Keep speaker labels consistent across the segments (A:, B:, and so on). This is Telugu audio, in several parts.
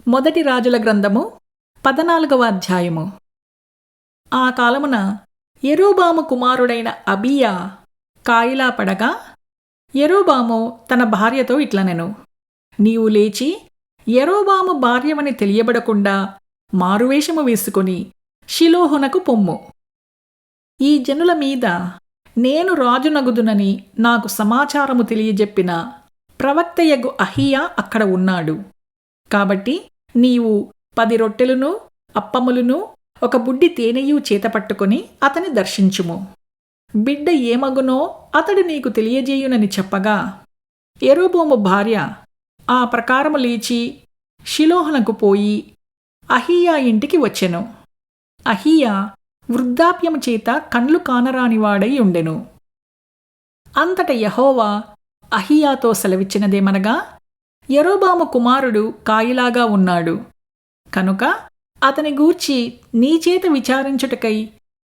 A: మొదటి రాజుల గ్రంథము 14వ అధ్యాయము. ఆ కాలమున యెరోబాము కుమారుడైన అబీయా కాయిలా పడగా, యెరోబాము తన భార్యతో ఇట్లనెను: నీవు లేచి యెరోబాము భార్యవని తెలియబడకుండా మారువేషము వేసుకొని షిలోహునకు పొమ్ము. ఈ జనుల మీద నేను రాజునగుదునని నాకు సమాచారము తెలియజెప్పిన ప్రవక్తయగు అహీయా అక్కడ ఉన్నాడు. కాబట్టి నీవు 10 రొట్టెలును అప్పములును ఒక బుడ్డి తేనెయు చేతపట్టుకొని అతని దర్శించుము. బిడ్డ ఏమగునో అతడు నీకు తెలియజేయునని చెప్పగా, యెరోబోము భార్య ఆ ప్రకారము లేచి షిలోహునకు పోయి అహీయా ఇంటికి వచ్చెను. అహీయా వృద్ధాప్యము చేత కండ్లు కానరానివాడై ఉండెను. అంతట యెహోవా అహీయాతో సెలవిచ్చినదేమనగా, యెరోబాము కుమారుడు కాయిలాగా ఉన్నాడు కనుక అతని గూర్చి నీచేత విచారించుటకై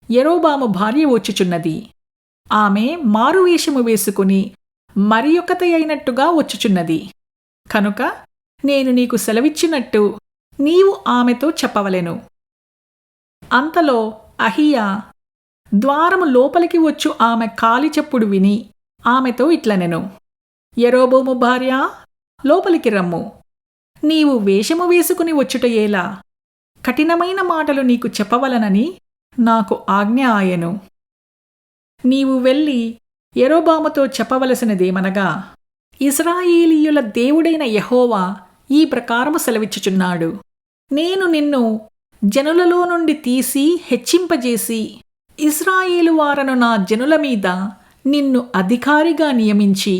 A: యెరోబాము భార్య వచ్చుచున్నది. ఆమె మారువేషము వేసుకుని మరియొకత అయినట్టుగా వచ్చుచున్నది. కనుక నేను నీకు సెలవిచ్చినట్టు నీవు ఆమెతో చెప్పవలెను. అంతలో అహీయా ద్వారము లోపలికి వచ్చు ఆమె కాలి చప్పుడు విని ఆమెతో ఇట్లనెను: యెరోబోము భార్యా, లోపలికి రమ్ము. నీవు వేషము వేసుకుని వచ్చుటయేలా? కఠినమైన మాటలు నీకు చెప్పవలనని నాకు ఆజ్ఞ ఆయెను. నీవు వెళ్ళి యెరోబాముతో చెప్పవలసినదేమనగా, ఇశ్రాయేలీయుల దేవుడైన యెహోవా ఈ ప్రకారము సెలవిచ్చుచున్నాడు: నేను నిన్ను జనులలో నుండి తీసి హెచ్చింపజేసి ఇశ్రాయేలు వారను నా జనుల మీద నిన్ను అధికారిగా నియమించి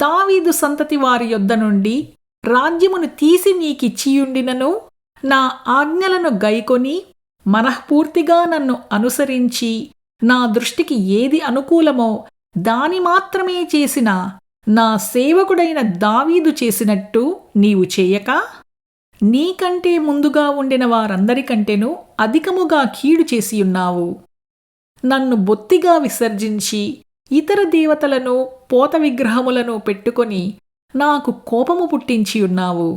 A: దావీదు సంతతి వారి యొద్ద నుండి రాజ్యమును తీసి నీకిచ్చియుండినను, నా ఆజ్ఞలను గైకొని మనఃపూర్తిగా నన్ను అనుసరించి నా దృష్టికి ఏది అనుకూలమో దాని మాత్రమే చేసిన నా సేవకుడైన దావీదు చేసినట్టు నీవు చేయక, నీకంటే ముందుగా ఉండిన వారందరికంటేనూ అధికముగా కీడు చేసియున్నావు. నన్ను బొత్తిగా విసర్జించి ఇతర దేవతలను పోత విగ్రహములను పెట్టుకొని నాకు కోపము పుట్టించియున్నావు.